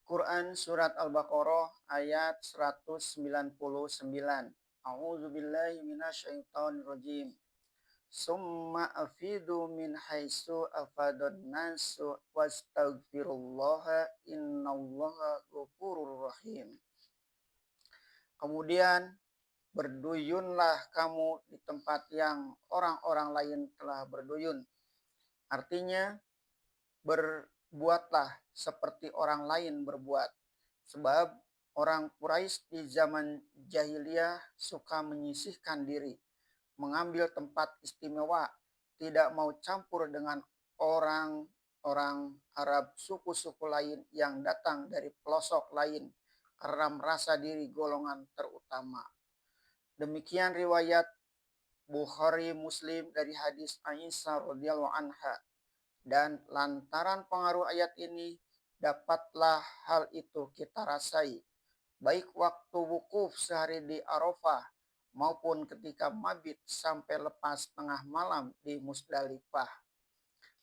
Quran Surat Al-Baqarah ayat 199. A'udzubillahi minasyaitonirrajim. Summa afidu min haitsu afadun nasu wastaghfirullaha innallaha ghafurur rahim. Kemudian berduyunlah kamu di tempat yang orang-orang lain telah berduyun. Artinya berbuatlah seperti orang lain berbuat. Sebab orang Quraisy di zaman jahiliyah suka menyisihkan diri, mengambil tempat istimewa, tidak mau campur dengan orang-orang Arab suku-suku lain yang datang dari pelosok lain karena merasa diri golongan terutama. Demikian riwayat Bukhari Muslim dari hadis Aisyah radhiyallahu anha. Dan lantaran pengaruh ayat ini, dapatlah hal itu kita rasai, baik waktu wukuf sehari di Arafah, maupun ketika mabit sampai lepas tengah malam di Musdalifah.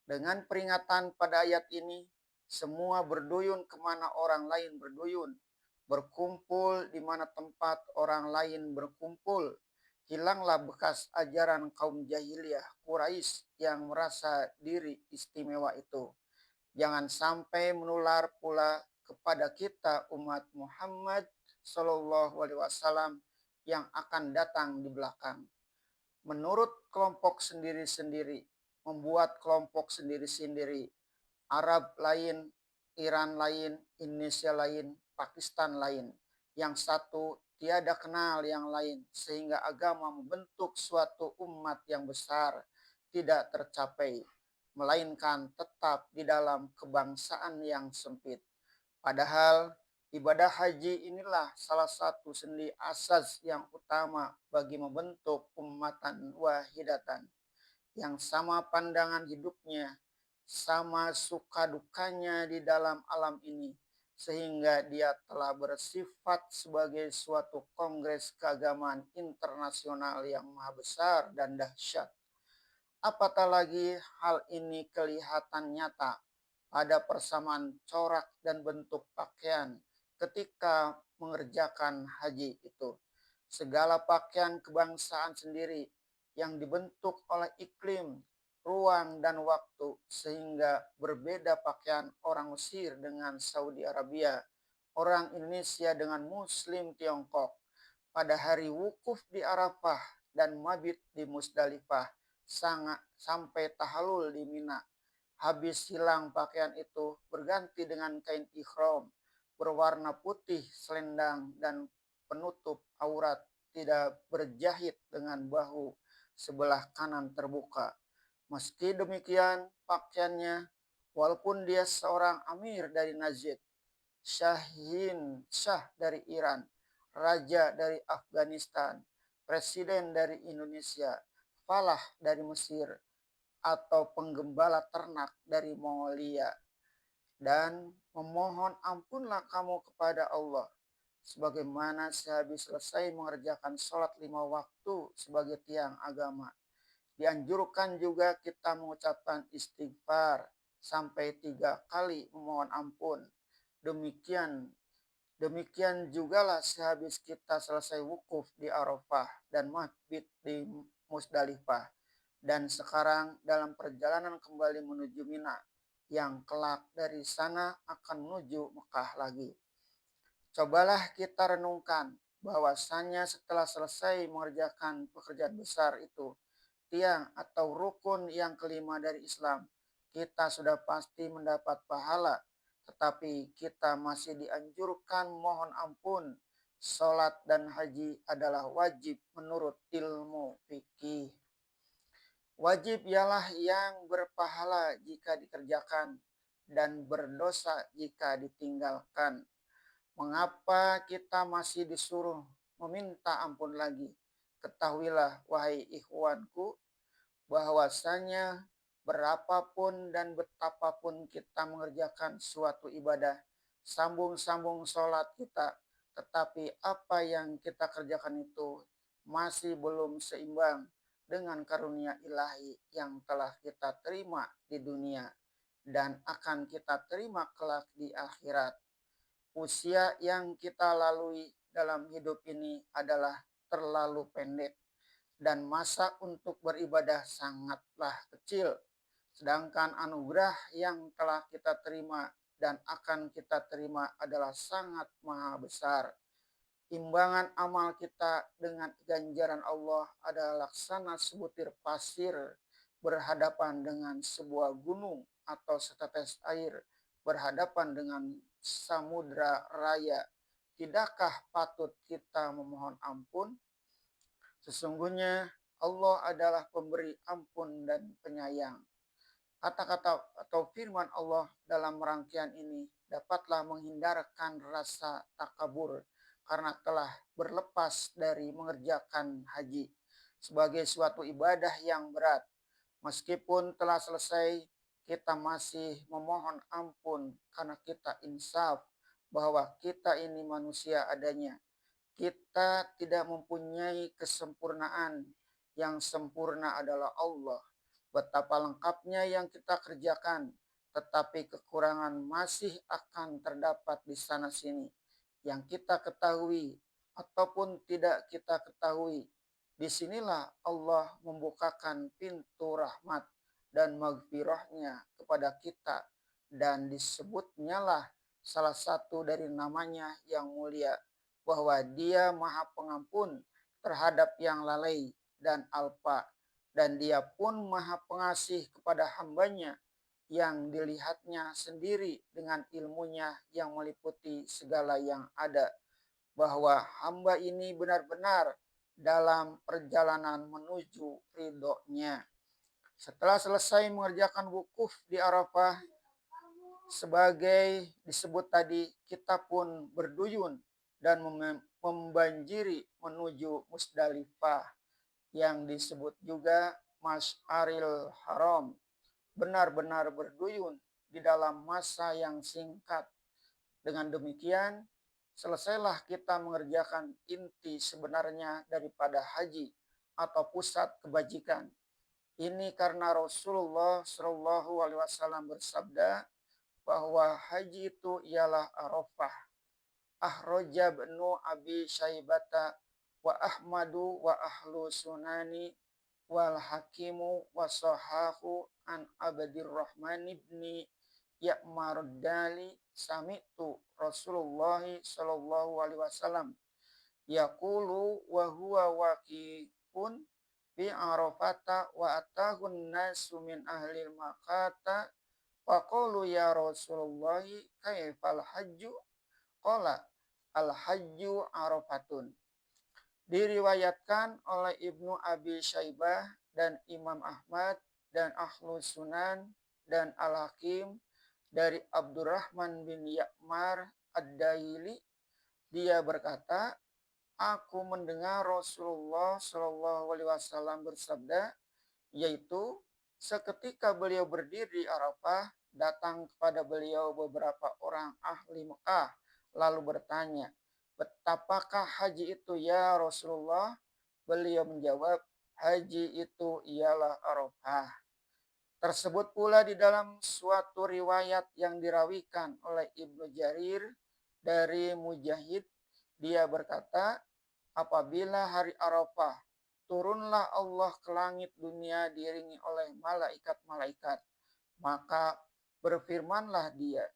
Dengan peringatan pada ayat ini, semua berduyun kemana orang lain berduyun, berkumpul di mana tempat orang lain berkumpul. Hilanglah bekas ajaran kaum jahiliyah Quraisy yang merasa diri istimewa itu. Jangan sampai menular pula kepada kita umat Muhammad Shallallahu Alaihi Wasallam yang akan datang di belakang. Menurut kelompok sendiri-sendiri, membuat kelompok sendiri-sendiri, Arab lain, Iran lain, Indonesia lain, Pakistan lain. Yang satu tiada kenal yang lain, sehingga agama membentuk suatu umat yang besar tidak tercapai, melainkan tetap di dalam kebangsaan yang sempit. Padahal ibadah haji inilah salah satu sendi asas yang utama bagi membentuk ummatan wahidatan yang sama pandangan hidupnya, sama suka dukanya di dalam alam ini, sehingga dia telah bersifat sebagai suatu kongres keagamaan internasional yang maha besar dan dahsyat. Apatah lagi hal ini kelihatan nyata pada persamaan corak dan bentuk pakaian ketika mengerjakan haji itu. Segala pakaian kebangsaan sendiri yang dibentuk oleh iklim, ruang, dan waktu, sehingga berbeda pakaian orang Mesir dengan Saudi Arabia, orang Indonesia dengan Muslim Tiongkok. Pada hari wukuf di Arafah dan mabit di Musdalifah, sampai tahalul di Mina. Habis hilang pakaian itu, berganti dengan kain ikhram berwarna putih selendang dan penutup aurat, tidak berjahit dengan bahu sebelah kanan terbuka. Meski demikian, pakaiannya, walaupun dia seorang amir dari Najd, Shah dari Iran, raja dari Afghanistan, presiden dari Indonesia, falah dari Mesir, atau penggembala ternak dari Mongolia, dan memohon ampunlah kamu kepada Allah sebagaimana sehabis selesai mengerjakan sholat 5 waktu sebagai tiang agama. Dianjurkan juga kita mengucapkan istighfar sampai 3 kali memohon ampun. Demikian jugalah sehabis kita selesai wukuf di Arafah dan mabit di Musdalifah. Dan sekarang dalam perjalanan kembali menuju Mina, yang kelak dari sana akan menuju Mekah lagi. Cobalah kita renungkan bahwasannya setelah selesai mengerjakan pekerjaan besar itu, tiang atau rukun yang kelima dari Islam, kita sudah pasti mendapat pahala, tetapi kita masih dianjurkan mohon ampun. Salat dan haji adalah wajib menurut ilmu fikih. Wajib ialah yang berpahala jika dikerjakan dan berdosa jika ditinggalkan. Mengapa kita masih disuruh meminta ampun lagi? Ketahuilah wahai ikhwanku, bahwasanya berapapun dan betapapun kita mengerjakan suatu ibadah, sambung-sambung sholat kita, tetapi apa yang kita kerjakan itu masih belum seimbang dengan karunia ilahi yang telah kita terima di dunia dan akan kita terima kelak di akhirat. Usia yang kita lalui dalam hidup ini adalah terlalu pendek dan masa untuk beribadah sangatlah kecil. Sedangkan anugerah yang telah kita terima dan akan kita terima adalah sangat maha besar. Timbangan amal kita dengan ganjaran Allah adalah laksana sebutir pasir berhadapan dengan sebuah gunung atau setetes air berhadapan dengan samudra raya. Tidakkah patut kita memohon ampun? Sesungguhnya Allah adalah pemberi ampun dan penyayang. Kata-kata atau firman Allah dalam rangkaian ini dapatlah menghindarkan rasa takabur karena telah berlepas dari mengerjakan haji sebagai suatu ibadah yang berat. Meskipun telah selesai, kita masih memohon ampun karena kita insaf bahwa kita ini manusia adanya. Kita tidak mempunyai kesempurnaan, yang sempurna adalah Allah. Betapa lengkapnya yang kita kerjakan, tetapi kekurangan masih akan terdapat di sana sini. Yang kita ketahui ataupun tidak kita ketahui, disinilah Allah membukakan pintu rahmat dan maghfirahnya kepada kita. Dan disebutnya lah salah satu dari namanya yang mulia, bahwa Dia Maha Pengampun terhadap yang lalai dan alpa, dan Dia pun Maha Pengasih kepada hambanya yang dilihatnya sendiri dengan ilmunya yang meliputi segala yang ada, bahwa hamba ini benar-benar dalam perjalanan menuju ridhonya. Setelah selesai mengerjakan wukuf di Arafah, sebagai disebut tadi, kita pun berduyun dan membanjiri menuju Musdalifah yang disebut juga Masy'aril Haram. Benar-benar berduyun di dalam masa yang singkat. Dengan demikian, selesailah kita mengerjakan inti sebenarnya daripada haji atau pusat kebajikan. Ini karena Rasulullah Shallallahu Alaihi Wasallam bersabda bahwa haji itu ialah Arafah. Ahroja bnu Abi Syaibata wa Ahmadu wa ahlu sunani wal hakimu wa sahahu an Abdirrahman ibni Ya'mar Dali sami'tu Rasulullah sallallahu alaihi wasallam yaqulu wa huwa waqifun fi Arafata wa atahun nasu min ahlil Makkah faqalu ya Rasulullah kaifal hajju qala al hajju Arafatun. Diriwayatkan oleh Ibnu Abi Syaibah dan Imam Ahmad dan Ahlu Sunan dan Al-Hakim dari Abdurrahman bin Ya'mar Ad-Daili. Dia berkata, aku mendengar Rasulullah Shallallahu Alaihi Wasallam bersabda, yaitu seketika beliau berdiri di Arafah, datang kepada beliau beberapa orang ahli Mekah lalu bertanya, betapakah haji itu ya Rasulullah? Beliau menjawab, haji itu ialah Arafah. Tersebut pula di dalam suatu riwayat yang dirawikan oleh Ibnu Jarir dari Mujahid, dia berkata, apabila hari Arafah, turunlah Allah ke langit dunia diiringi oleh malaikat-malaikat. Maka berfirmanlah Dia,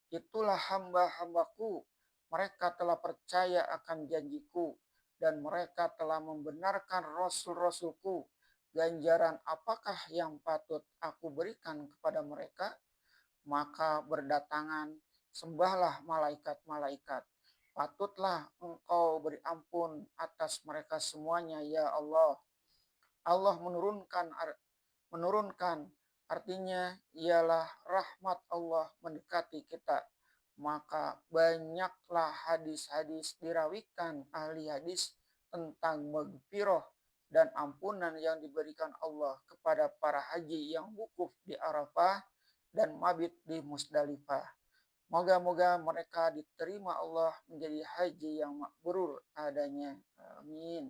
itulah hamba-hambaku, mereka telah percaya akan janjiku, dan mereka telah membenarkan rasul-rasulku. Ganjaran apakah yang patut aku berikan kepada mereka? Maka berdatangan, sembahlah malaikat-malaikat. Patutlah engkau beri ampun atas mereka semuanya ya Allah. Allah menurunkan artinya ialah rahmat Allah mendekati kita. Maka banyaklah hadis-hadis dirawikan ahli hadis tentang maghfirah dan ampunan yang diberikan Allah kepada para haji yang wukuf di Arafah dan mabit di Musdalifah. Moga-moga mereka diterima Allah menjadi haji yang mabrur adanya. Amin.